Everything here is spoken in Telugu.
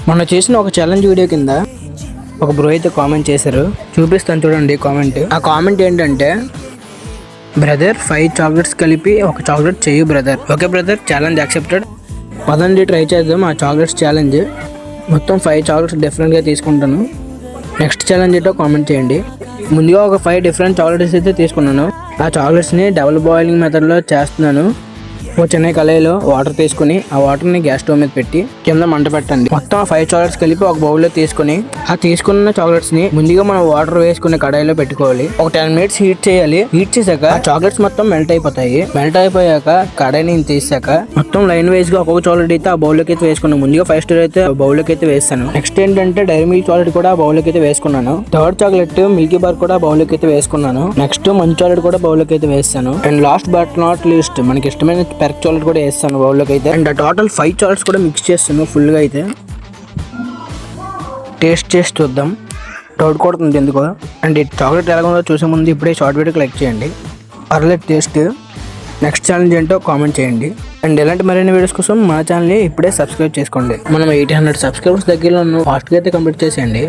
మొన్న చేసిన ఒక ఛాలెంజ్ వీడియో కింద ఒక బ్రో అయితే కామెంట్ చేశారు, చూపిస్తాను చూడండి కామెంట్. ఆ కామెంట్ ఏంటంటే, బ్రదర్ 5 చాక్లెట్స్ కలిపి ఒక చాక్లెట్ చెయ్యి brother. Okay brother, challenge accepted. పదండి ట్రై చేద్దాం ఆ చాక్లెట్స్ ఛాలెంజ్. మొత్తం 5 చాక్లెట్స్ డిఫరెంట్గా తీసుకుంటాను. నెక్స్ట్ ఛాలెంజ్ ఏంటో కామెంట్ చేయండి. ముందుగా ఒక 5 డిఫరెంట్ చాక్లెట్స్ అయితే తీసుకున్నాను. ఆ చాక్లెట్స్ని డబుల్ బాయిలింగ్ మెథడ్లో చేస్తున్నాను. ఒక చిన్న కళాయిలో వాటర్ తీసుకుని ఆ వాటర్ని గ్యాస్ స్టవ్ మీద పెట్టి కింద మంట పెట్టండి. మొత్తం 5 చాక్లెట్స్ కలిపి ఒక బౌల్లో తీసుకుని ఆ తీసుకున్న చాక్లెట్స్ ని ముందుగా మనం వాటర్ వేసుకునే కడాయిలో పెట్టుకోవాలి. ఒక 10 మినిట్స్ హీట్ చేయాలి. హీట్ చేశాక ఆ చాక్లెట్స్ మొత్తం మెల్ట్ అయిపోతాయి. మెల్ట్ అయిపోయాక కడాయిని తీసాక మొత్తం లైన్ వైజ్ గా ఒక్కొక్క చాక్లెట్ అయితే ఆ బౌల్లోకి అయితే వేసుకున్నాను. ముందుగా 5 స్టార్ అయితే బౌల్లోకి అయితే వేస్తాను. నెక్స్ట్ ఏంటంటే డైరీ మిల్క్ చాక్లెట్ కూడా బౌల్లోకి అయితే వేసుకున్నాను. థర్డ్ చాక్లెట్ మిల్కీ బార్ కూడా బౌల్లోకి అయితే వేసుకున్నాను. నెక్స్ట్ మంచి చాక్లెట్ కూడా బౌల్లోకి అయితే వేస్తాను. And last but not least మనకి ఇష్టమైన పెర్క్ చాక్లెట్ కూడా వేస్తాను బౌల్లోకి అయితే. అండ్ టోటల్ 5 చాక్లెట్స్ కూడా మిక్స్ చేస్తాను ఫుల్ గా అయితే. టేస్ట్ చేసి చూద్దాం. డౌట్ కొడుతుంది ఎందుకో. అండ్ ఈ చాక్లెట్ ఎలా ఉందో చూసే ముందు ఇప్పుడే షార్ట్ వీడియోకి లైక్ చేయండి. పర్లేదు టేస్ట్. నెక్స్ట్ ఛాలెంజ్ ఏంటో కామెంట్ చేయండి. అండ్ ఇలాంటి మరిన్ని వీడియోస్ కోసం మా ఛానల్ని ఇప్పుడే సబ్స్క్రైబ్ చేసుకోండి. మనం 800 సబ్స్క్రైబర్స్ దగ్గరలో ఫాస్ట్గా అయితే కంప్లీట్ చేసేయండి.